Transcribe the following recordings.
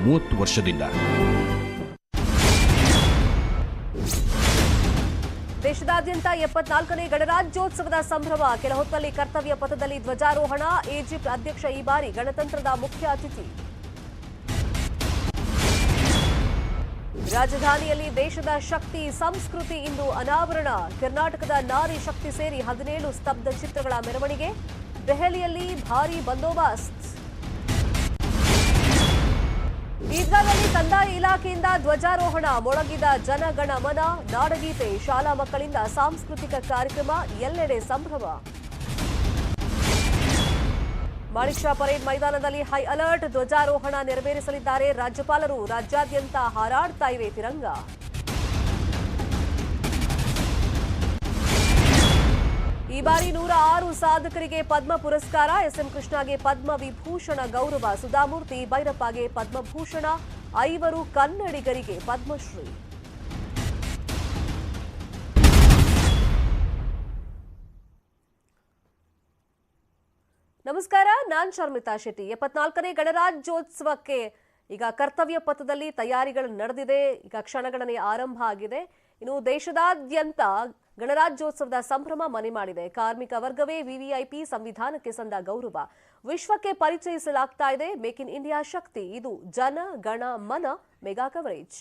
30 ವರ್ಷದಿಂದ. ದೇಶದಾದ್ಯಂತ 74ನೇ ಗಣರಾಜ್ಯೋತ್ಸವದ ಸಂಭ್ರಮ. ಕೆಲ ಹೊತ್ತಲ್ಲಿ ಕರ್ತವ್ಯ ಪಥದಲ್ಲಿ ಧ್ವಜಾರೋಹಣ. ಈಜಿಪ್ಟ್ ಅಧ್ಯಕ್ಷ ಈ ಬಾರಿ ಗಣತಂತ್ರದ ಮುಖ್ಯ ಅತಿಥಿ. ರಾಜಧಾನಿಯಲ್ಲಿ ದೇಶದ ಶಕ್ತಿ ಸಂಸ್ಕೃತಿ ಇಂದು ಅನಾವರಣ. ಕರ್ನಾಟಕದ ನಾರಿ ಶಕ್ತಿ ಸೇರಿ 17 ಸ್ತಬ್ಧ ಚಿತ್ರಗಳ ಮೆರವಣಿಗೆ. ದೆಹಲಿಯಲ್ಲಿ ಭಾರೀ ಬಂದೋಬಸ್ತ್. ಈದ್ಗಾದಲ್ಲಿ ಕಂದಾಯ ಇಲಾಖೆಯಿಂದ ಧ್ವಜಾರೋಹಣ. ಮೊಳಗಿದ ಜನಗಣ ಮನ, ನಾಡಗೀತೆ. ಶಾಲಾ ಮಕ್ಕಳಿಂದ ಸಾಂಸ್ಕೃತಿಕ ಕಾರ್ಯಕ್ರಮ. ಎಲ್ಲೆಡೆ ಸಂಭ್ರಮ. ಮಾಣಿಕ್ ಷಾ ಪರೇಡ್ ಮೈದಾನದಲ್ಲಿ ಹೈ ಅಲರ್ಟ್. ಧ್ವಜಾರೋಹಣ ನೆರವೇರಿಸಲಿದ್ದಾರೆ ರಾಜ್ಯಪಾಲರು. ರಾಜ್ಯಾದ್ಯಂತ ಹಾರಾಡ್ತಾ ಇವೆ ತಿರಂಗ. ಈ ಬಾರಿ 106 ಸಾಧಕರಿಗೆ ಪದ್ಮ ಪುರಸ್ಕಾರ. ಎಸ್ಎಂ ಕೃಷ್ಣಗೆ ಪದ್ಮ ವಿಭೂಷಣ ಗೌರವ. ಸುಧಾಮೂರ್ತಿ ಭೈರಪ್ಪಗೆ ಪದ್ಮಭೂಷಣ. 5 ಕನ್ನಡಿಗರಿಗೆ ಪದ್ಮಶ್ರೀ. ನಮಸ್ಕಾರ, ನಾನ್ ಶರ್ಮಿತಾ ಶೆಟ್ಟಿ. 74ನೇ ಗಣರಾಜ್ಯೋತ್ಸವಕ್ಕೆ ಈಗ ಕರ್ತವ್ಯ ಪಥದಲ್ಲಿ ತಯಾರಿಗಳು ನಡೆದಿದೆ. ಈಗ ಕ್ಷಣಗಣನೆ ಆರಂಭ ಆಗಿದೆ. ಇನ್ನು ದೇಶದಾದ್ಯಂತ ಗಣರಾಜ್ಯೋತ್ಸವದ ಸಂಭ್ರಮ ಮನೆ ಮಾಡಿದೆ. ಕಾರ್ಮಿಕ ವರ್ಗವೇ ವಿವಿಐಪಿ, ಸಂವಿಧಾನಕ್ಕೆ ಸಂದ ಗೌರವ. ವಿಶ್ವಕ್ಕೆ ಪರಿಚಯಿಸಲಾಗ್ತಾ ಇದೆ ಮೇಕ್ ಇನ್ ಇಂಡಿಯಾ ಶಕ್ತಿ. ಇದು ಜನ ಗಣ ಮನ ಮೆಗಾ ಕವರೇಜ್.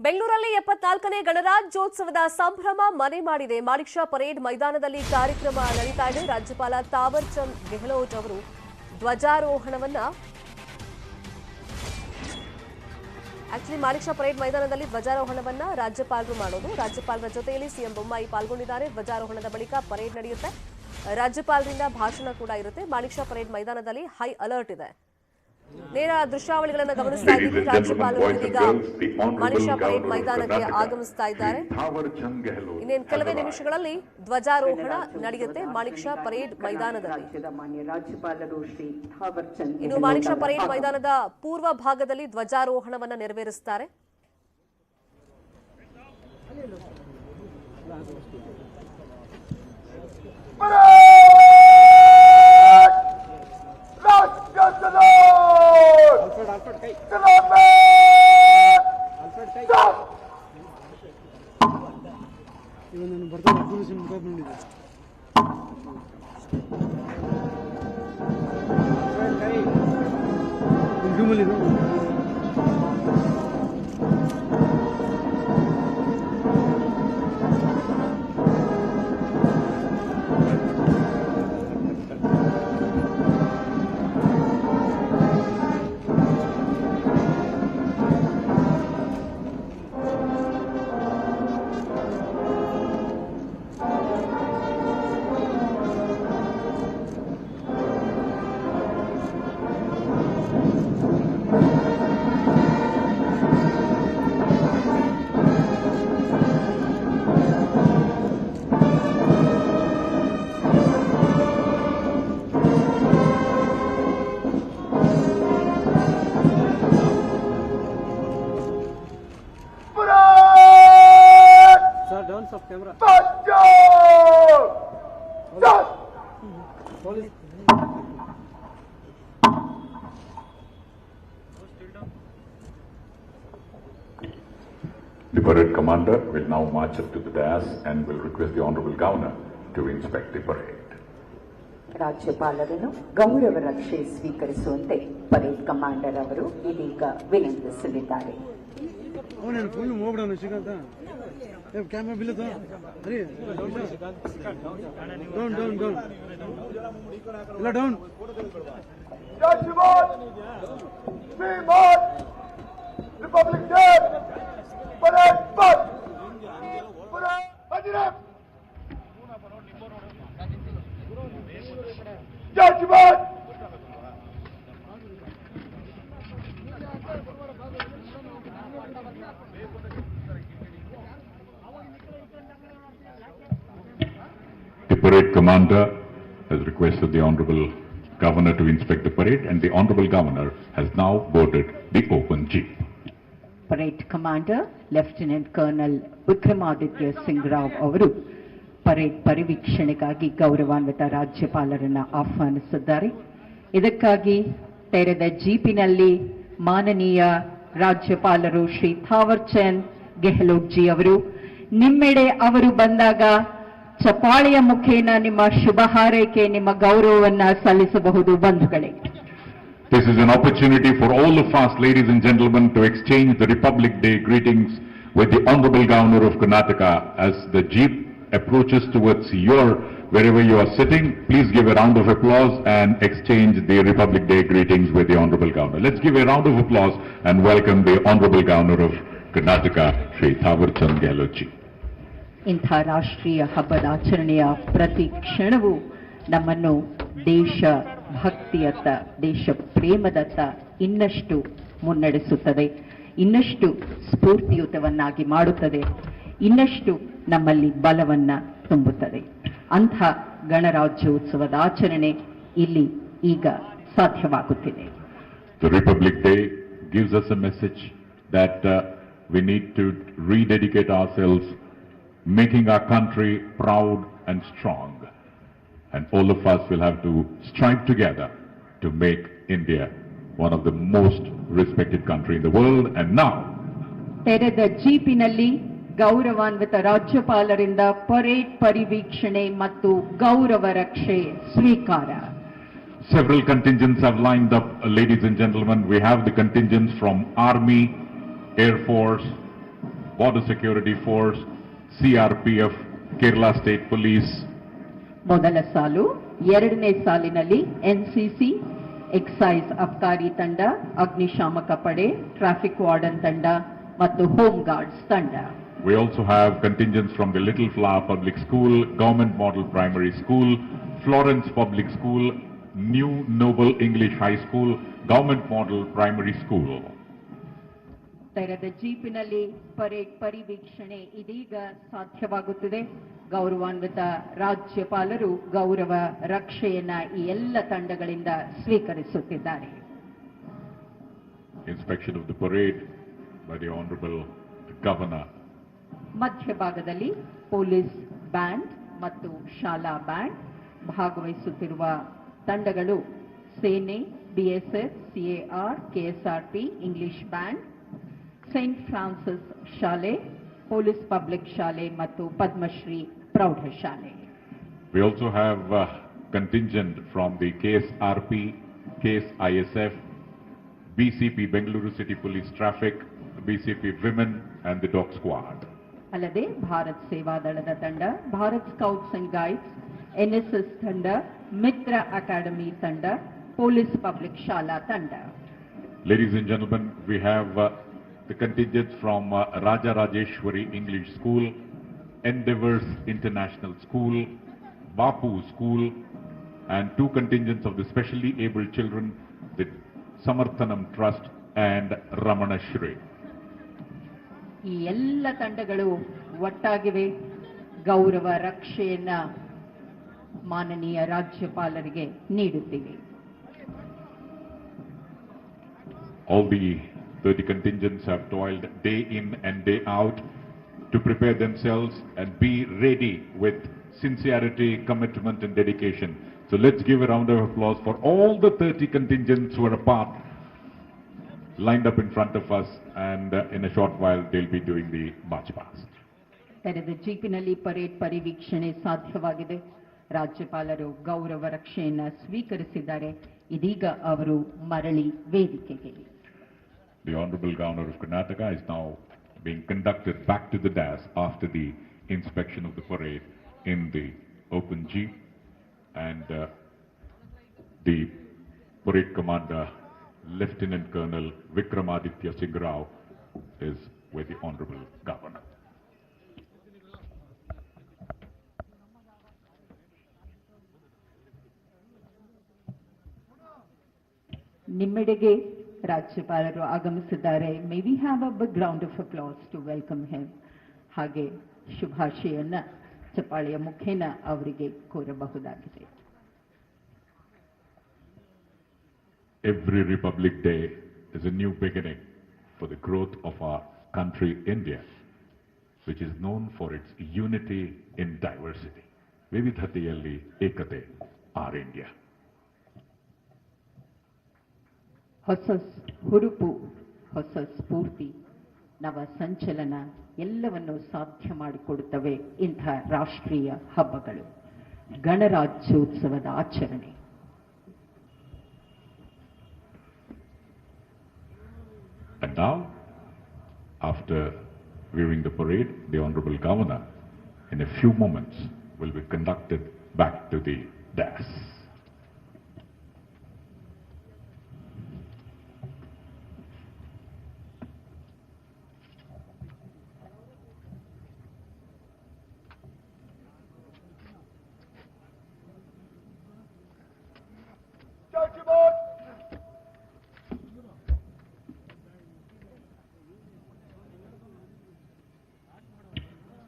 ಬೆಂಗಳೂರಲ್ಲಿ 74ನೇ ಗಣರಾಜ್ಯೋತ್ಸವದ ಸಂಭ್ರಮ ಮನೆ ಮಾಡಿದೆ. ಮಾಣಿಕ್ ಷಾ ಪರೇಡ್ ಮೈದಾನದಲ್ಲಿ ಕಾರ್ಯಕ್ರಮ ನಡೀತಾ ಇದೆ. ರಾಜ್ಯಪಾಲ ತಾವರ್ ಚಂದ್ ಗೆಹ್ಲೋಟ್ ಅವರು ಧ್ವಜಾರೋಹಣವನ್ನ ಮಾಣಿಕ್ ಷಾ ಪರೇಡ್ ಮೈದಾನದಲ್ಲಿ ಧ್ವಜಾರೋಹಣವನ್ನ ರಾಜ್ಯಪಾಲರು ಮಾಡೋದು. ರಾಜ್ಯಪಾಲರ ಜೊತೆಯಲ್ಲಿ ಸಿಎಂ ಬೊಮ್ಮಾಯಿ ಪಾಲ್ಗೊಂಡಿದ್ದಾರೆ. ಧ್ವಜಾರೋಹಣದ ಬಳಿಕ ಪರೇಡ್ ನಡೆಯುತ್ತೆ. ರಾಜ್ಯಪಾಲರಿಂದ ಭಾಷಣ ಕೂಡ ಇರುತ್ತೆ. ಮಾಣಿಕ್ ಷಾ ಪರೇಡ್ ಮೈದಾನದಲ್ಲಿ ಹೈ ಅಲರ್ಟ್ ಇದೆ. ನೇರ ದೃಶ್ಯಾವಳಿಗಳನ್ನು ಗಮನಿಸ್ತಾ ಇದ್ದೀವಿ. ರಾಜ್ಯಪಾಲರು ಈಗ ಮಾಣಿಕ್ ಷಾ ಪರೇಡ್ ಮೈದಾನಕ್ಕೆ ಆಗಮಿಸ್ತಾ ಇದ್ದಾರೆ. ಇನ್ನೇನು ಕೆಲವೇ ನಿಮಿಷಗಳಲ್ಲಿ ಧ್ವಜಾರೋಹಣ ನಡೆಯುತ್ತೆ ಮಾಣಿಕ್ ಷಾ ಪರೇಡ್ ಮೈದಾನದಲ್ಲಿ. ಇನ್ನು ಮಾಣಿಕ್ ಷಾ ಪರೇಡ್ ಮೈದಾನದ ಪೂರ್ವ ಭಾಗದಲ್ಲಿ ಧ್ವಜಾರೋಹಣವನ್ನ ನೆರವೇರಿಸುತ್ತಾರೆ. The parade commander will now march up to the dais and will request the Honorable Governor to inspect the parade. ರಾಜ್ಯಪಾಲರನ್ನು ಗೌರವ ರಕ್ಷೆ ಸ್ವೀಕರಿಸುವಂತೆ ಪರೇಡ್ ಕಮಾಂಡರ್ ಅವರು ಇದೀಗ ವಿನಂತಿಸಲಿದ್ದಾರೆ. Republic Day, parade march, parade Hajiram, Judgment. The parade commander has requested the Honorable Governor to inspect the parade, and the Honorable Governor has now boarded the open jeep. Parade commander lieutenant colonel Vikramaditya Singh Rao ಅವರು parade ಪರಿವೀಕ್ಷಣೆಗಾಗಿ ಗೌರವಾನ್ವಿತ ರಾಜ್ಯಪಾಲರನ್ನ ಆಹ್ವಾನಿಸಿದ್ದಾರೆ. ಇದಕ್ಕಾಗಿ ತೆರೆದ ಜೀಪಿನಲ್ಲಿ ಮಾನನೀಯ ರಾಜ್ಯಪಾಲರು Shri Thawar Chand Gehlot G ಅವರು ನಿಮ್ಮೆಡೆ ಅವರು ಬಂದಾಗ ಚಪಾಳೆಯ ಮುಖೇನ ನಿಮ್ಮ ಶುಭ ಹಾರೈಕೆ ನಿಮ್ಮ ಗೌರವವನ್ನ ಸಲ್ಲಿಸಬಹುದು ಬಂಧುಗಳೇ. This is an opportunity for all of us, ladies and gentlemen, to exchange the Republic Day greetings with the Honorable Governor of Karnataka. As the jeep approaches towards wherever you are sitting, please give a round of applause and exchange the Republic Day greetings with the Honorable Governor. Let's give a round of applause and welcome the Honorable Governor of Karnataka, Shri Thawar Chand Gehlot ji. ಇಂಥ ರಾಷ್ಟ್ರೀಯ ಹಬ್ಬದ ಆಚರಣೆಯ ಪ್ರತಿ ಕ್ಷಣವೂ ನಮ್ಮನ್ನು ದೇಶ ಭಕ್ತಿಯತ್ತ ದೇಶ ಪ್ರೇಮದತ್ತ ಇನ್ನಷ್ಟು ಮುನ್ನಡೆಸುತ್ತದೆ, ಇನ್ನಷ್ಟು ಸ್ಫೂರ್ತಿಯುತವನ್ನಾಗಿ ಮಾಡುತ್ತದೆ, ಇನ್ನಷ್ಟು ನಮ್ಮಲ್ಲಿ ಬಲವನ್ನ ತುಂಬುತ್ತದೆ. ಅಂಥ ಗಣರಾಜ್ಯೋತ್ಸವದ ಆಚರಣೆ ಇಲ್ಲಿ ಈಗ ಸಾಧ್ಯವಾಗುತ್ತಿದೆ. The Republic Day gives us a message that we need to rededicate ourselves, making our country proud and strong. And all of us will have to strive together to make India one of the most respected country in the world. And now, ತೆರೆದ ಜೀಪಿನಲ್ಲಿ ಗೌರವಾನ್ವಿತ ರಾಜ್ಯಪಾಲರಿಂದ parade ಪರಿವೀಕ್ಷಣೆ ಮತ್ತು ಗೌರವ ರಕ್ಷೆ ಸ್ವೀಕಾರ. several contingents have lined up, ladies and gentlemen. We have the contingents from Army, Air Force, Border Security Force, CRPF, Kerala State Police. ಮೊದಲ ಸಾಲು, ಎರಡನೇ ಸಾಲಿನಲ್ಲಿ ಎನ್ಸಿಸಿ, ಎಕ್ಸೈಸ್ ಅಬ್ಕಾರಿ ತಂಡ, ಅಗ್ನಿಶಾಮಕ ಪಡೆ, ಟ್ರಾಫಿಕ್ ವಾರ್ಡನ್ ತಂಡ ಮತ್ತು ಹೋಮ್ ಗಾರ್ಡ್ಸ್ ತಂಡ. We also have contingents from the Little Flower Public School, Government Model Primary School, Florence Public School, New Noble English High School, Government Model Primary School. ತೆರೆದ ಜೀಪಿನಲ್ಲಿ parade ಪರಿವೀಕ್ಷಣೆ ಇದೀಗ ಸಾಧ್ಯವಾಗುತ್ತಿದೆ. ಗೌರವಾನ್ವಿತ ರಾಜ್ಯಪಾಲರು ಗೌರವ ರಕ್ಷೆಯನ್ನ ಈ ಎಲ್ಲ ತಂಡಗಳಿಂದ ಸ್ವೀಕರಿಸುತ್ತಿದ್ದಾರೆ. Inspection of the parade by the Honorable Governor. ಮಧ್ಯಭಾಗದಲ್ಲಿ ಪೊಲೀಸ್ ಬ್ಯಾಂಡ್ ಮತ್ತು ಶಾಲಾ ಬ್ಯಾಂಡ್ ಭಾಗವಹಿಸುತ್ತಿರುವ ತಂಡಗಳು ಸೇನೆ, BSF, CAR, KSRP, English band, Saint Francis ಶಾಲೆ, ಪೊಲೀಸ್ ಪಬ್ಲಿಕ್ ಶಾಲೆ ಮತ್ತು ಪದ್ಮಶ್ರೀ ಪ್ರೌಢಶಾಲೆ. We also have contingent from the KSRP, KSISF, BCP Bengaluru City Police Traffic, BCP Women and the Dog Squad. ಅಲ್ಲದೆ ಭಾರತ್ ಸೇವಾ ದಳದ ತಂಡ, Bharat scouts and guides, NSS ತಂಡ, ಮಿತ್ರ academy ತಂಡ, ಪೊಲೀಸ್ ಪಬ್ಲಿಕ್ ಶಾಲಾ ತಂಡ. Ladies and gentlemen, we have the contingents from Raja Rajeshwari English School, Endeavours International School, Bapu School, and two contingents of the specially abled children, the Samarthanam Trust and Ramana Shri. ಈ ಎಲ್ಲ ತಂಡಗಳು ಒಟ್ಟಾಗಿವೆ. ಗೌರವ ರಕ್ಷೆಯನ್ನ ಮಾನನೀಯ ರಾಜ್ಯಪಾಲರಿಗೆ ನೀಡುತ್ತಿವೆ. All the 30 contingents have toiled day in and day out to prepare themselves and be ready with sincerity, commitment and dedication. So let's give a round of applause for all the 30 contingents who are a part, lined up in front of us, and in a short while they'll be doing the march past. ತೆರೆದ ಜೀಪಿನಲ್ಲಿ parade ಪರಿವೀಕ್ಷಣೆ ಸಾಧ್ಯವಾಗಿದೆ. ರಾಜ್ಯಪಾಲರು ಗೌರವ ರಕ್ಷೆಯನ್ನ ಸ್ವೀಕರಿಸಿದ್ದಾರೆ. ಇದೀಗ ಅವರು ಮರಳಿ ವೇದಿಕೆಗೆ. The Honorable Governor of Karnataka is now being conducted back to the dais after the inspection of the parade in the open jeep, and the parade commander, Lieutenant Colonel Vikramaditya Singh Rao, is with the Honorable Governor. ನಿಮ್ಮೆಡೆಗೆ ರಾಜ್ಯಪಾಲರು ಆಗಮಿಸಿದ್ದಾರೆ. May we have a big round of applause to welcome him. ಹಾಗೆ ಶುಭಾಶಯನ್ನ ಚಪ್ಪಾಳೆಯ ಮುಖೇನ ಅವರಿಗೆ ಕೋರಬಹುದಾಗಿದೆ. Every Republic Day is a new beginning for the growth of our country, India, which is known for its unity in diversity. ವಿವಿಧತೆಯಲ್ಲಿ ಏಕತೆ, our India. ಹೊಸ ಹುರುಪು, ಹೊಸ ಸ್ಫೂರ್ತಿ, ನವ ಸಂಚಲನ ಎಲ್ಲವನ್ನು ಸಾಧ್ಯ ಮಾಡಿಕೊಡುತ್ತವೆ ಇಂಥ ರಾಷ್ಟ್ರೀಯ ಹಬ್ಬಗಳು. ಗಣರಾಜ್ಯೋತ್ಸವದ ಆಚರಣೆ. And now, after viewing the parade, the Honorable Governor, in a few moments, will be conducted back to the dais.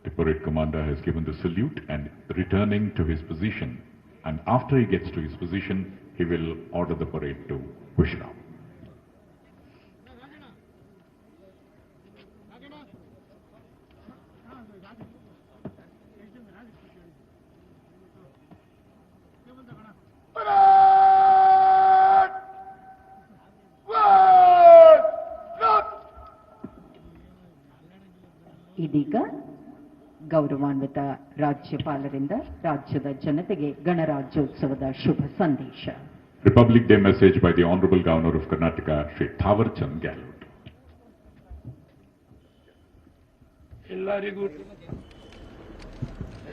The parade commander has given the salute and returning to his position, and after he gets to his position, he will order the parade to Vishram. ಇದೀಗ ಗೌರವಾನ್ವಿತ ರಾಜ್ಯಪಾಲರಿಂದ ರಾಜ್ಯದ ಜನತೆಗೆ ಗಣರಾಜ್ಯೋತ್ಸವದ ಶುಭ ಸಂದೇಶ. Republic Day message by the Honorable Governor of Karnataka, Shri Thawar Chand Gehlot.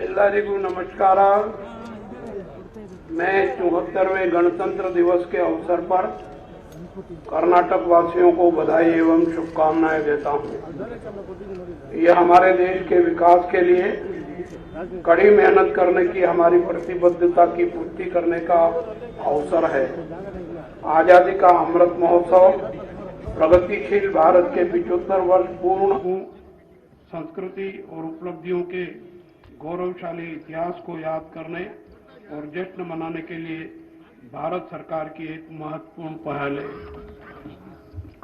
ಎಲ್ಲರಿಗೂ नमस्कार. मैं 74वें गणतंत्र दिवस के अवसर पर कर्नाटक वासियों को बधाई एवं शुभकामनाएं देता हूं. यह हमारे देश के विकास के लिए कड़ी मेहनत करने की हमारी प्रतिबद्धता की पूर्ति करने का अवसर है. आजादी का अमृत महोत्सव प्रगतिशील भारत के 75 वर्ष पूर्ण संस्कृति और उपलब्धियों के गौरवशाली इतिहास को याद करने और जश्न मनाने के लिए भारत सरकार की एक महत्वपूर्ण पहल है.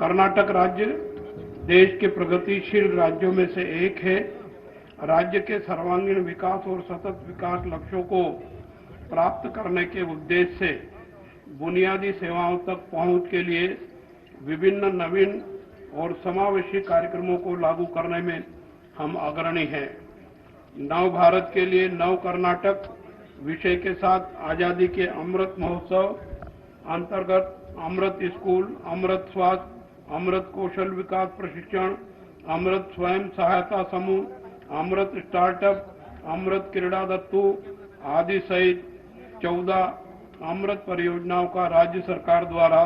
कर्नाटक राज्य देश के प्रगतिशील राज्यों में से एक है. राज्य के सर्वांगीण विकास और सतत विकास लक्ष्यों को प्राप्त करने के उद्देश्य से बुनियादी सेवाओं तक पहुंच के लिए विभिन्न नवीन और समावेशी कार्यक्रमों को लागू करने में हम अग्रणी हैं. नव भारत के लिए नव कर्नाटक विषय के साथ आजादी के अमृत महोत्सव अंतर्गत अमृत स्कूल, अमृत स्वास्थ्य, अमृत कौशल विकास प्रशिक्षण, अमृत स्वयं सहायता समूह, अमृत स्टार्टअप, अमृत क्रीड़ा दत्तू आदि सहित 14 अमृत परियोजनाओं का राज्य सरकार द्वारा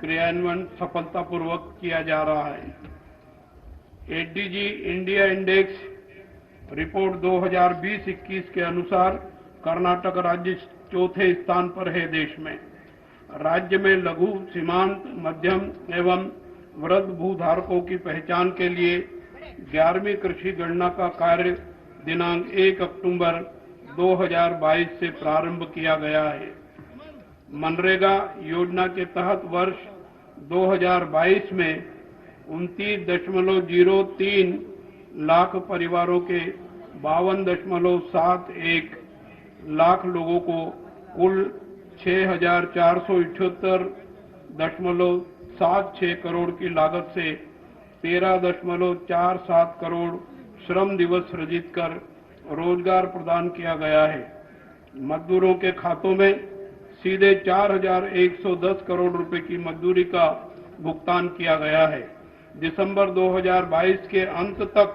क्रियान्वयन सफलतापूर्वक किया जा रहा है. एडीजी इंडिया इंडेक्स रिपोर्ट 2020-21 के अनुसार कर्नाटक राज्य चौथे स्थान पर है देश में. राज्य में लघु, सीमांत, मध्यम एवं वृद्ध भूधारकों की पहचान के लिए 11वीं कृषि गणना का कार्य दिनांक 1 अक्टूबर 2022 से प्रारंभ किया गया है. मनरेगा योजना के तहत वर्ष 2022 में 29.03 लाख परिवारों के 52.71 लाख लोगों को कुल 6,478.76 करोड़ की लागत से 13.47 करोड़ श्रम दिवस सृजित कर रोजगार प्रदान किया गया है. मजदूरों के खातों में सीधे 4,110 करोड़ रुपए की मजदूरी का भुगतान किया गया है. दिसंबर 2022 के अंत तक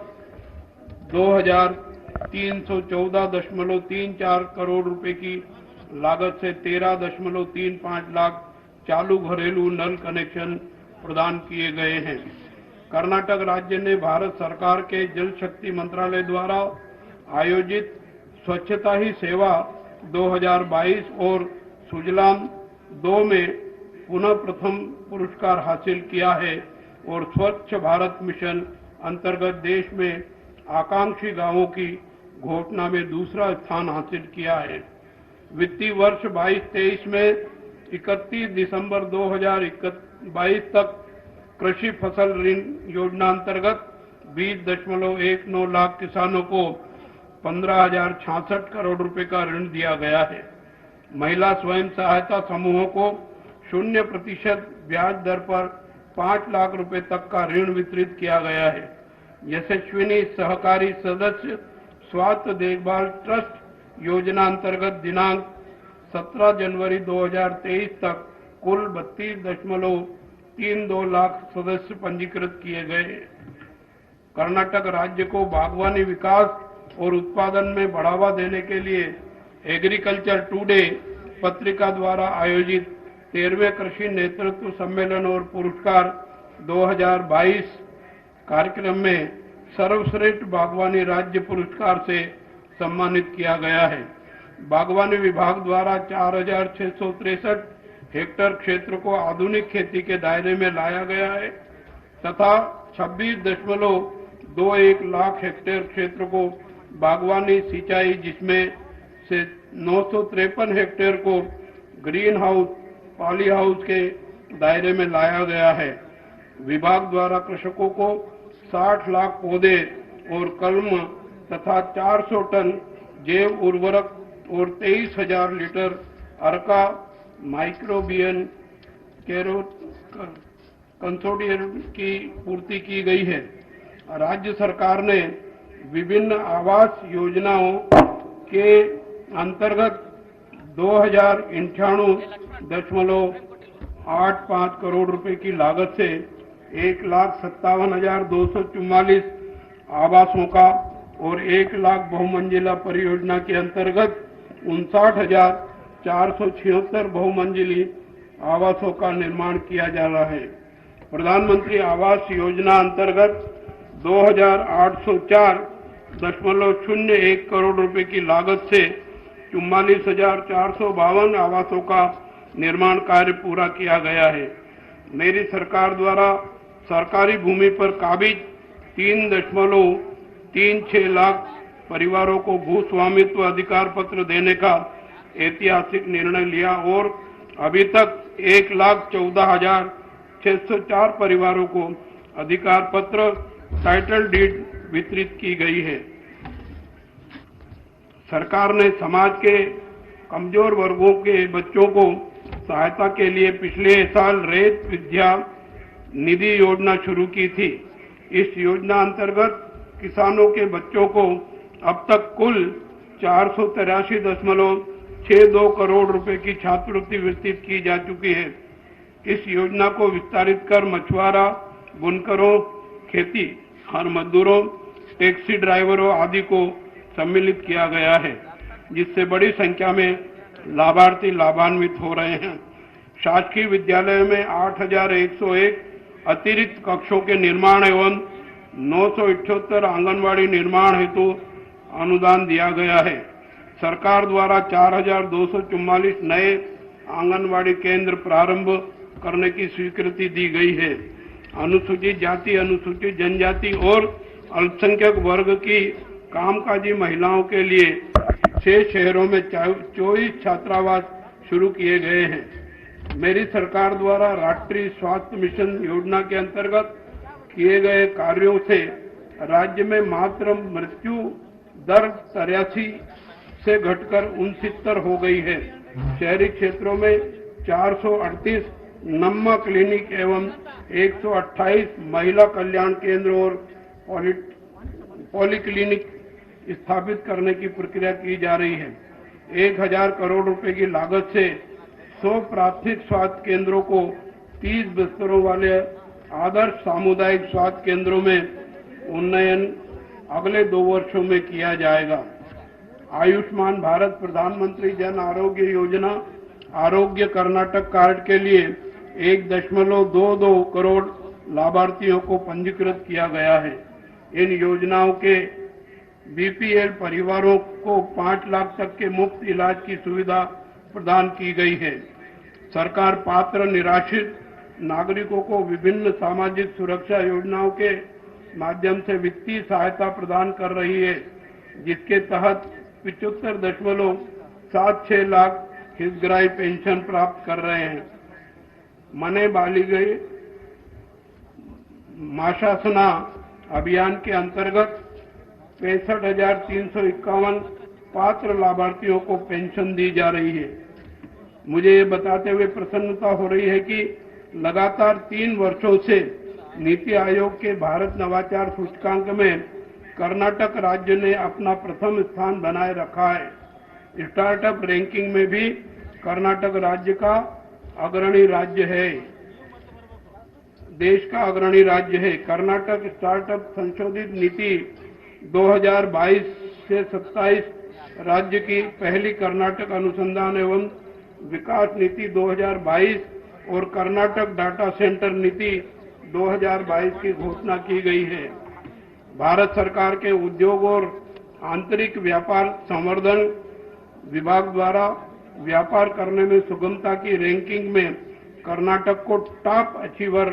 2,314.34 करोड़ रुपए की लागत से 13.35 लाख चालू घरेलू नल कनेक्शन प्रदान किए गए हैं. कर्नाटक राज्य ने भारत सरकार के जल शक्ति मंत्रालय द्वारा आयोजित स्वच्छता ही सेवा 2022 और सुजलाम 2 में पुनः प्रथम पुरस्कार हासिल किया है और स्वच्छ भारत मिशन अंतर्गत देश में आकांक्षी गांवों की घोषणा में दूसरा स्थान हासिल किया है. वित्तीय वर्ष 22-23 में 31 दिसंबर 2022 तक कृषि फसल ऋण योजना अंतर्गत 20.19 लाख किसानों को 15,066 करोड़ रुपए का ऋण दिया गया है। महिला स्वयं सहायता समूहों को 0% ब्याज दर पर 5 लाख रुपए तक का ऋण वितरित किया गया है। यशस्विनी सहकारी सदस्य स्वास्थ्य देखभाल ट्रस्ट योजना अंतर्गत दिनांक 17 जनवरी 2023 तक कुल 32.32 लाख सदस्य पंजीकृत किए गए। कर्नाटक राज्य को बागवानी विकास और उत्पादन में बढ़ावा देने के लिए एग्रीकल्चर टुडे पत्रिका द्वारा आयोजित 13वें कृषि नेतृत्व सम्मेलन और पुरस्कार 2022 कार्यक्रम में सर्वश्रेष्ठ बागवानी राज्य पुरस्कार से सम्मानित किया गया है। बागवानी विभाग द्वारा 4,663 हेक्टेयर क्षेत्र को आधुनिक खेती के दायरे में लाया गया है तथा 26.21 लाख हेक्टेयर क्षेत्र को बागवानी सिंचाई, जिसमें से 953 हेक्टेयर को ग्रीन हाउस पॉली हाउस के दायरे में लाया गया है। विभाग द्वारा कृषकों को 60 लाख पौधे और कलम तथा 400 टन जैव उर्वरक और 23,000 लीटर अर्का माइक्रोबियन कंसोडियम की पूर्ति की गई है। राज्य सरकार ने विभिन्न आवास योजनाओं के अंतर्गत 2,098.85 करोड़ रुपए की लागत से 1,57,244 आवासों का और 1 लाख बहुमंजिला परियोजना के अंतर्गत 59,476 बहुमंजिली आवासों का निर्माण किया जा रहा है। प्रधानमंत्री आवास योजना अंतर्गत 2,804.01 करोड़ रुपए की लागत से 44,452 आवासों का निर्माण कार्य पूरा किया गया है। मेरी सरकार द्वारा सरकारी भूमि पर काबिज 3.36 लाख परिवारों को भू स्वामित्व अधिकार पत्र देने का ऐतिहासिक निर्णय लिया और अभी तक 1,14,604 परिवारों को अधिकार पत्र टाइटल डीड वितरित की गई है। सरकार ने समाज के कमजोर वर्गों के बच्चों को सहायता के लिए पिछले साल रेत विद्या निधि योजना शुरू की थी। इस योजना अंतर्गत किसानों के बच्चों को अब तक कुल 483.62 करोड़ रुपए की छात्रवृत्ति वितरित की जा चुकी है। इस योजना को विस्तारित कर मछुआरा, बुनकरों, खेती और मजदूरों, टैक्सी ड्राइवरों आदि को सम्मिलित किया गया है, जिससे बड़ी संख्या में लाभार्थी लाभान्वित हो रहे हैं। शासकीय विद्यालयों में 8,101 अतिरिक्त कक्षों के निर्माण एवं 978 आंगनवाड़ी निर्माण हेतु अनुदान दिया गया है। सरकार द्वारा 4,244 नए आंगनवाड़ी केंद्र प्रारंभ करने की स्वीकृति दी गई है। अनुसूचित जाति, अनुसूचित जनजाति और अल्पसंख्यक वर्ग की कामकाजी महिलाओं के लिए 6 शहरों में 24 छात्रावास शुरू किए गए हैं। मेरी सरकार द्वारा राष्ट्रीय स्वास्थ्य मिशन योजना के अंतर्गत किए गए कार्यों से राज्य में मातृ मृत्यु दर 83 से घटकर 69 हो गई है। शहरी क्षेत्रों में 438 नम्मा क्लिनिक एवं 128 महिला कल्याण केंद्र और पॉलीक्लिनिक स्थापित करने की प्रक्रिया की जा रही है। 1,000 करोड़ रुपए की लागत से 100 प्राथमिक स्वास्थ्य केंद्रों को 30 बिस्तरों वाले आदर्श सामुदायिक स्वास्थ्य केंद्रों में उन्नयन अगले 2 वर्षों में किया जाएगा। आयुष्मान भारत प्रधानमंत्री जन आरोग्य योजना आरोग्य कर्नाटक कार्ड के लिए 1.22 करोड़ लाभार्थियों को पंजीकृत किया गया है। इन योजनाओं के बीपीएल परिवारों को 5 लाख तक के मुफ्त इलाज की सुविधा प्रदान की गई है। सरकार पात्र निराश्रित नागरिकों को विभिन्न सामाजिक सुरक्षा योजनाओं के माध्यम से वित्तीय सहायता प्रदान कर रही है, जिसके तहत 75.76 लाख हितग्राही पेंशन प्राप्त कर रहे हैं। मने बालिगे माशासना अभियान के अंतर्गत 65,351 पात्र लाभार्थियों को पेंशन दी जा रही है। मुझे ये बताते हुए प्रसन्नता हो रही है कि लगातार 3 वर्षों से नीति आयोग के भारत नवाचार सूचकांक में कर्नाटक राज्य ने अपना प्रथम स्थान बनाए रखा है। स्टार्टअप रैंकिंग में भी कर्नाटक राज्य का अग्रणी राज्य है, देश का अग्रणी राज्य है। कर्नाटक स्टार्टअप संशोधित नीति 2022 से 27 राज्य की पहली कर्नाटक अनुसंधान एवं विकास नीति 2022 और कर्नाटक डाटा सेंटर नीति 2022 की घोषणा की गई है। भारत सरकार के उद्योग और आंतरिक व्यापार संवर्धन विभाग द्वारा व्यापार करने में सुगमता की रैंकिंग में कर्नाटक को टॉप अचीवर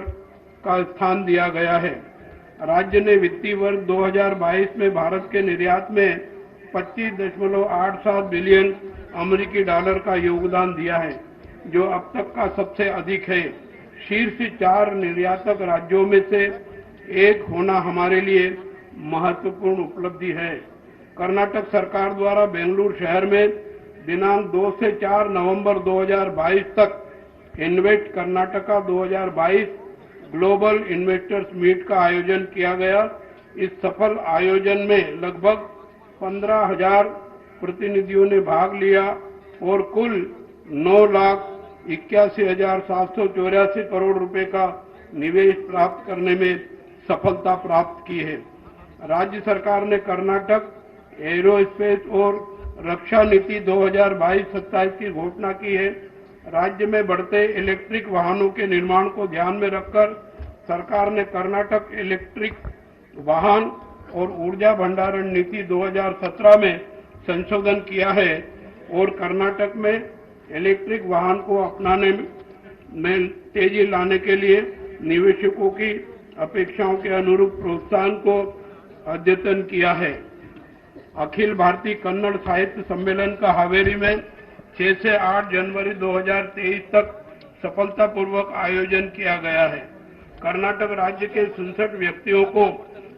का स्थान दिया गया है। राज्य ने वित्तीय वर्ष 2022 में भारत के निर्यात में 25.87 बिलियन अमेरिकी डॉलर का योगदान दिया है, जो अब तक का सबसे अधिक है। शीर्ष 4 निर्यातक राज्यों में से एक होना हमारे लिए महत्वपूर्ण उपलब्धि है। कर्नाटक सरकार द्वारा बेंगलुरु शहर में दिनांक 2 से 4 नवंबर 2022 तक invest Karnataka 2022 global investors meet का आयोजन किया गया। इस सफल आयोजन में लगभग 15,000 प्रतिनिधियों ने भाग लिया और कुल 9,81,784 करोड़ रुपए का निवेश प्राप्त करने में सफलता प्राप्त की है। राज्य सरकार ने कर्नाटक एरोस्पेस और रक्षा नीति 2022-27 की घोषणा की है। राज्य में बढ़ते इलेक्ट्रिक वाहनों के निर्माण को ध्यान में रखकर सरकार ने कर्नाटक इलेक्ट्रिक वाहन और ऊर्जा भंडारण नीति 2017 में संशोधन किया है और कर्नाटक में इलेक्ट्रिक वाहन को अपनाने में तेजी लाने के लिए निवेशकों की अपेक्षाओं के अनुरूप प्रोत्साहन को अद्यतन किया है। अखिल भारतीय कन्नड़ साहित्य सम्मेलन का हावेरी में 6 से 8 जनवरी 2023 तक सफलतापूर्वक आयोजन किया गया है। कर्नाटक राज्य के 67 व्यक्तियों को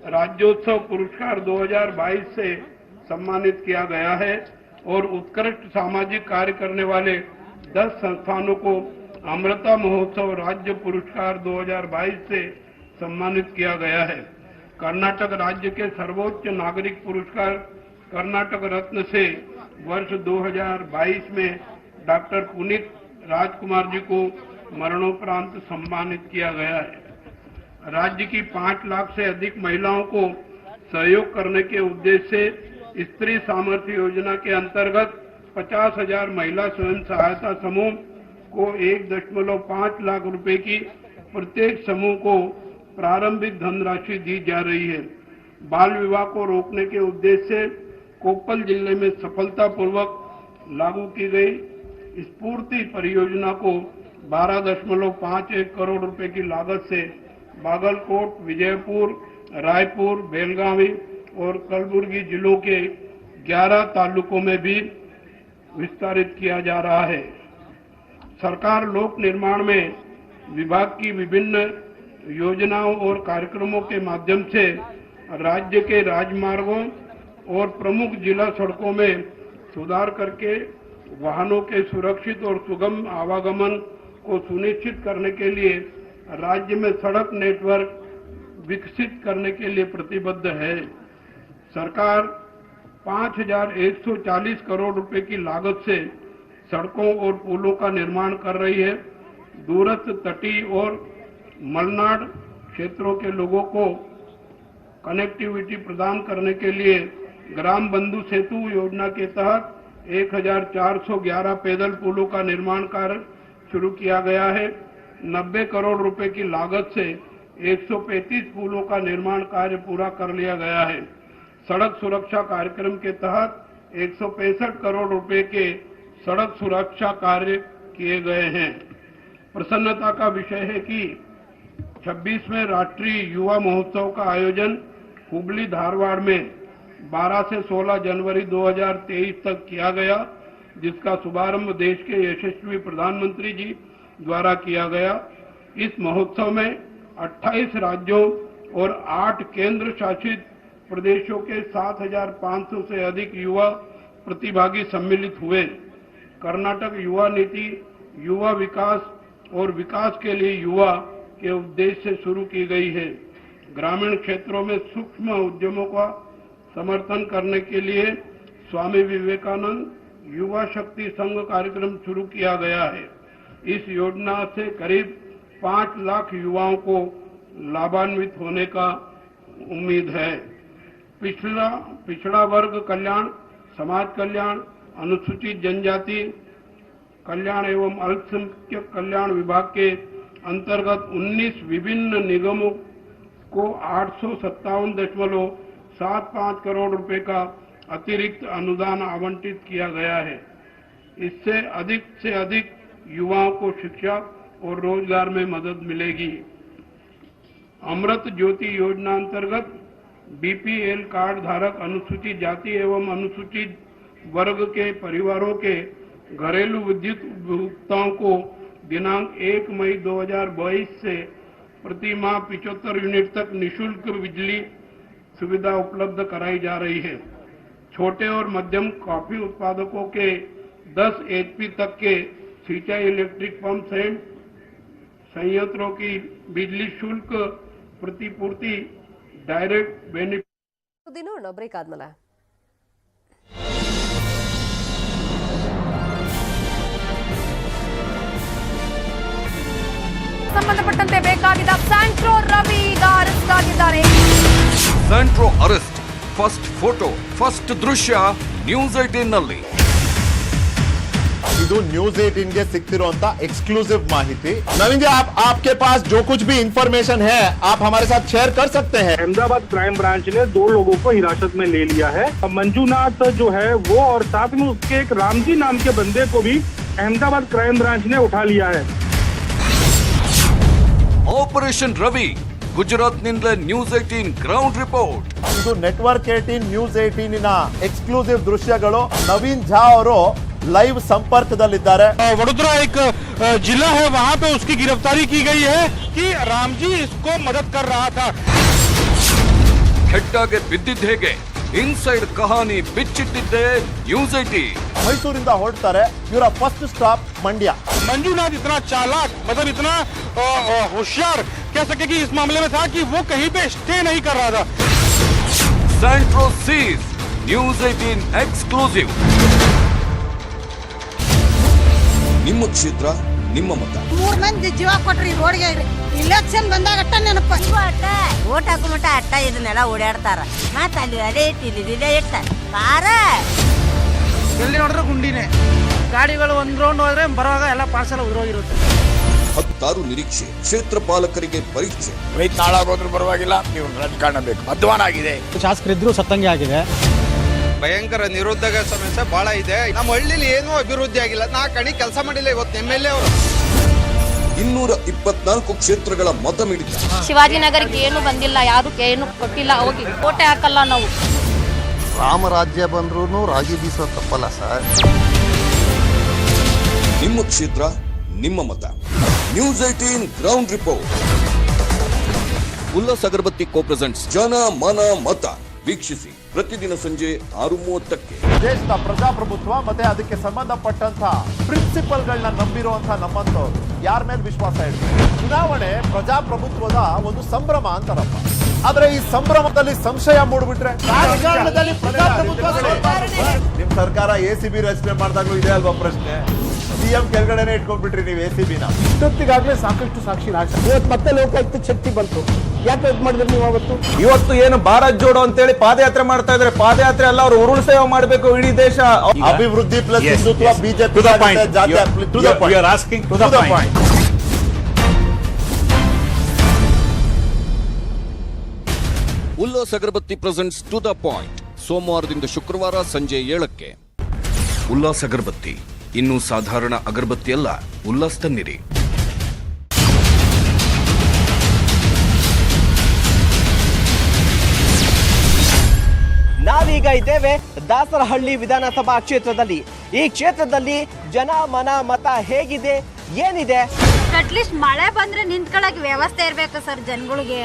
राज्योत्सव पुरस्कार 2022 से सम्मानित किया गया है और उत्कृष्ट सामाजिक कार्य करने वाले 10 संस्थानों को अमृता महोत्सव राज्य पुरस्कार 2022 से सम्मानित किया गया है। कर्नाटक राज्य के सर्वोच्च नागरिक पुरस्कार कर्नाटक रत्न से वर्ष 2022 में डॉक्टर पुनीत राजकुमार जी को मरणोपरांत सम्मानित किया गया है। राज्य की 5 लाख से अधिक महिलाओं को सहयोग करने के उद्देश्य से स्त्री सामर्थ्य योजना के अंतर्गत 50,000 महिला स्वयं सहायता समूह को 1.5 लाख रुपए की प्रत्येक समूह को प्रारंभिक धनराशि दी जा रही है। बाल विवाह को रोकने के उद्देश्य से कोप्पल जिले में सफलतापूर्वक लागू की गई स्फूर्ति परियोजना को 12.51 करोड़ रुपए की लागत से बागलकोट, विजयपुर, रायपुर, बेलगावी और कलबुर्गी जिलों के 11 तालुकों में भी विस्तारित किया जा रहा है। सरकार लोक निर्माण में विभाग की विभिन्न योजनाओं और कार्यक्रमों के माध्यम से राज्य के राजमार्गों और प्रमुख जिला सड़कों में सुधार करके वाहनों के सुरक्षित और सुगम आवागमन को सुनिश्चित करने के लिए राज्य में सड़क नेटवर्क विकसित करने के लिए प्रतिबद्ध है। सरकार 5,140 करोड़ रुपए की लागत से सड़कों और पुलों का निर्माण कर रही है। दूरस्थ तटीय और मलनाड क्षेत्रों के लोगों को कनेक्टिविटी प्रदान करने के लिए ग्राम बंधु सेतु योजना के तहत 1,411 पैदल पुलों का निर्माण कार्य शुरू किया गया है। 90 करोड़ रुपए की लागत से 135 पुलों का निर्माण कार्य पूरा कर लिया गया है। सड़क सुरक्षा कार्यक्रम के तहत 165 करोड़ रुपए के सड़क सुरक्षा कार्य किए गए हैं। प्रसन्नता का विषय है कि 26वें राष्ट्रीय युवा महोत्सव का आयोजन हुबली धारवाड़ में 12 से 16 जनवरी 2023 तक किया गया, जिसका शुभारंभ देश के यशस्वी प्रधानमंत्री जी द्वारा किया गया। इस महोत्सव में 28 राज्यों और 8 केंद्र शासित प्रदेशों के 7,500 से अधिक युवा प्रतिभागी सम्मिलित हुए। कर्नाटक युवा नीति युवा विकास और विकास के लिए युवा के उद्देश्य से शुरू की गई है। ग्रामीण क्षेत्रों में सूक्ष्म उद्यमों का समर्थन करने के लिए स्वामी विवेकानंद युवा शक्ति संघ कार्यक्रम शुरू किया गया है। इस योजना से करीब 5 लाख युवाओं को लाभान्वित होने का उम्मीद है। पिछड़ा वर्ग कल्याण, समाज कल्याण, अनुसूचित जनजाति कल्याण एवं अल्पसंख्यक कल्याण विभाग के अंतर्गत 19 विभिन्न निगमों को 857.75 करोड़ रुपए का अतिरिक्त अनुदान आवंटित किया गया है। इससे अधिक युवाओं को शिक्षा और रोजगार में मदद मिलेगी। अमृत ज्योति योजना अंतर्गत बीपीएल कार्ड धारक अनुसूचित जाति एवं अनुसूचित वर्ग के परिवारों के घरेलू विद्युत उपभोक्ताओं को दिनांक 1 मई 2022 से प्रति माह 75 यूनिट तक निःशुल्क बिजली सुविधा उपलब्ध कराई जा रही है। छोटे और मध्यम कॉफी उत्पादकों के 10 HP तक के सिंचाई इलेक्ट्रिक पंप सेट संयंत्रों की बिजली शुल्क प्रतिपूर्ति डायरेक्ट बेनिफिट। ब्रेक आद्ಮೇಲೆ ಸಂಬಂಧಪಟ್ಟಂತೆ ಬೇಕಾಗಿದ್ದ ಸ್ಯಾಂಟ್ರೋ ರವಿ ಈಗ ಅರೆಸ್ಟ್ ಆಗಿದ್ದಾರೆ. Santro arrest, first photo, first ದೃಶ್ಯ ನ್ಯೂಸ್ 18 ನಲ್ಲಿ. ಇದು ನ್ಯೂಸ್ 18 ಗೆ ಸಿಕ್ತಿರುವಂತ एक्सक्लूसिव माहिती. नवीन जी, आपके पास जो कुछ भी इंफॉर्मेशन है आप हमारे साथ शेयर कर सकते हैं. अहमदाबाद क्राइम ब्रांच ने 2 लोगों को हिरासत में ले लिया है. मंजूनाथ जो है वो और साथ में उसके एक रामजी नाम के बंदे को भी अहमदाबाद क्राइम ब्रांच ने उठा लिया है. ಆಪರೇಷನ್ ರವಿ, ಗುಜರಾತ್ ನಿಂದ ನ್ಯೂಸ್ 18 ಗ್ರೌಂಡ್ ರಿಪೋರ್ಟ್. ಇದು ನೆಟ್ವರ್ಕ್ 18 ನ್ಯೂಸ್ 18 ನ एक्सक्लूसिव दृश्यಗಳು. नवीन झा ಅವರು लाइव संपर्कदಲ್ಲಿದ್ದಾರೆ. वडोदरा एक जिला है, वहां पे उसकी गिरफ्तारी की गई है कि रामजी इसको मदद कर रहा था. ಹೆಡ್ಡಾಗೆ ಬಿದ್ದಿದ್ದ ಹೇಗೆ, ಇನ್ಸೈಡ್ ಕಹಾನಿ ಬಿಚ್ಚಿಟ್ಟಿದ್ದೆ ನ್ಯೂಸ್ 18. ಮೈಸೂರಿಂದ ಹೊರಡ್ತಾರೆ, ಇವರ ಫಸ್ಟ್ ಸ್ಟಾಪ್ ಮಂಡ್ಯ. मंजूनाथ इतना चालाक, मतलब इतना होशियार कह सके कि इस मामले में था कि वो कहीं पे स्टे नहीं कर रहा था. ಸ್ಯಾಂಟ್ರೋ ಸೀಸ್, ನ್ಯೂಸ್ 18 ಎಕ್ಸ್ಕ್ಲೂಸಿವ್. ನಿಮ್ಮ ಕ್ಷೇತ್ರ ನಿಮ್ಮ ಮತ. 3 ಮಂದಿ ಜೀವ ಕೊಟ್ರಿ ರೋಡ್ಗೆ. ಇಲೆಕ್ಷನ್ ಬಂದಾಗ ಅಟ್ಟ ನೆನಪ ಓಟ್ ಹಾಕೋ ಮಟ್ಟ ಅಟ್ಟ ಇದನ್ನೆಲ್ಲ ಓಡಾಡ್ತಾರ. ಮತ್ತೆ ಅಲ್ಲಿ ಅದೇ ಇಟ್ಟಿಲ್ಲ ಇಡ್ತಾರೆ ಕಾರ. ಎಲ್ಲಿ ನೋಡಿದ್ರೆ ಗುಂಡಿನೇ. ಗಾಡಿಗಳು ಒಂದ್ ರೌಂಡ್ ಹೋದ್ರೆ ಬರುವಾಗ ಎಲ್ಲ ಪಾರ್ಸಲ್ ಉದುರೋಗಿರುತ್ತೆ. 16 ನಿರೀಕ್ಷೆ, ಕ್ಷೇತ್ರ ಪಾಲಕರಿಗೆ ಪರೀಕ್ಷೆ. ರೈತ ನಾಳಾಗೋದ್ರೂ ಪರವಾಗಿಲ್ಲ, ನೀವು ರಾಜಕಾರಣ ಬೇಕು. ಅಧ್ವಾನ ಆಗಿದೆ, ಶಾಸಕರಿದ್ರು ಸತ್ತಂಗೆ ಆಗಿದೆ. ಭಯಂಕರ ನಿರುದ್ಯೋಗ ಸಮಸ್ಯೆ ಬಹಳ ಇದೆ. ನಮ್ಮ ಹಳ್ಳಿಲಿ ಏನೂ ಅಭಿವೃದ್ಧಿ ಆಗಿಲ್ಲ. 4 ಕಣಿ ಕೆಲಸ ಮಾಡಿಲ್ಲ ಇವತ್ತು MLA ಅವರು. 224 ಕ್ಷೇತ್ರಗಳ ಮತ ಮಿಡಿತ. ಶಿವಾಜಿನಗರಕ್ಕೆ ಏನು ಬಂದಿಲ್ಲ, ಯಾರು ಏನು ಕೊಟ್ಟಿಲ್ಲ. ಹೋಗಿ ಕೋಟೆ ಹಾಕಲ್ಲ ನಾವು. ರಾಮರಾಜ್ಯ ಬಂದ್ರೂ ರಾಗಿ ಬೀಸೋ ತಪ್ಪಲ್ಲ ಸರ್. ನಿಮ್ಮ ಕ್ಷೇತ್ರ ನಿಮ್ಮ ಮತ. News 18 ground report. Ullas Agarbatti co presents ಜನ ಮನ ಮತ. ವೀಕ್ಷಿಸಿ ಪ್ರತಿದಿನ ಸಂಜೆ 6:30ಕ್ಕೆ. ದೇಶದ ಪ್ರಜಾಪ್ರಭುತ್ವ ಮತ್ತೆ ಅದಕ್ಕೆ ಸಂಬಂಧಪಟ್ಟಂತ ಪ್ರಿನ್ಸಿಪಲ್ಗಳನ್ನ ನಂಬಿರುವಂತಹ ನಮ್ಮಂತವ್ರು ಯಾರ ಮೇಲೆ ವಿಶ್ವಾಸ ಇಡ್ತಾರೆ? ಚುನಾವಣೆ ಪ್ರಜಾಪ್ರಭುತ್ವದ ಒಂದು ಸಂಭ್ರಮ ಅಂತಾರಪ್ಪ. ಆದ್ರೆ ಈ ಸಂಭ್ರಮದಲ್ಲಿ ಸಂಶಯ ಮೂಡ್ಬಿಟ್ರೆ ರಾಜಕಾರಣದಲ್ಲಿ ಪ್ರಜಾಪ್ರಭುತ್ವ. ನಿಮ್ ಸರ್ಕಾರ ACB ರಚನೆ ಮಾಡಿದಾಗ್ಲೂ ಇದೆ ಅಲ್ವಾ ಪ್ರಶ್ನೆ? CM ಕೆಳಗಡೆನೆ ಇಟ್ಕೊಂಡ್ಬಿಟ್ರಿ ನೀವು ACB ನ. ಇಷ್ಟೊತ್ತಿಗಾಗಲೇ ಸಾಕಷ್ಟು ಸಾಕ್ಷಿ ನಾಶ. ಇವತ್ತು ಮತ್ತೆ ಲೋಕಾಯುಕ್ತ ಶಕ್ತಿ ಬಂತು. ಯಾಕೆ ಇದು ಮಾಡಿದ್ರೆ ನೀವು ಅವತ್ತು? ಇವತ್ತು ಏನು ಭಾರತ್ ಜೋಡೋ ಅಂತೇಳಿ ಪಾದಯಾತ್ರೆ ಮಾಡ್ತಾ ಇದ್ರೆ, ಪಾದಯಾತ್ರೆ ಅಲ್ಲ, ಅವರು ಉರುಳು ಸೇವೆ ಮಾಡಬೇಕು ಇಡೀ ದೇಶ. ಅಭಿವೃದ್ಧಿ plus Hindutva BJP. Ullas Agarbatti presents to the point. ಸೋಮವಾರದಿಂದ ಶುಕ್ರವಾರ ಸಂಜೆ 7ಕ್ಕೆ. ಉಲ್ಲಾಸ್ ಅಗರಬತ್ತಿ ಇನ್ನು ಸಾಧಾರಣ ಅಗರಬತ್ತಿ ಅಲ್ಲ, ಉಲ್ಲಾಸ್ ತನ್ನಿರಿ. ನಾವೀಗ ಇದ್ದೇವೆ ದಾಸರಹಳ್ಳಿ ವಿಧಾನಸಭಾ ಕ್ಷೇತ್ರದಲ್ಲಿ. ಈ ಕ್ಷೇತ್ರದಲ್ಲಿ ಜನ ಮನ ಮತ ಹೇಗಿದೆ, ಏನಿದೆ? ಅಟ್ಲೀಸ್ಟ್ ಮಳೆ ಬಂದ್ರೆ ನಿಂತ್ಕೊಳ್ಳೋಕೆ ವ್ಯವಸ್ಥೆ ಇರ್ಬೇಕು ಸರ್ ಜನಗಳಿಗೆ.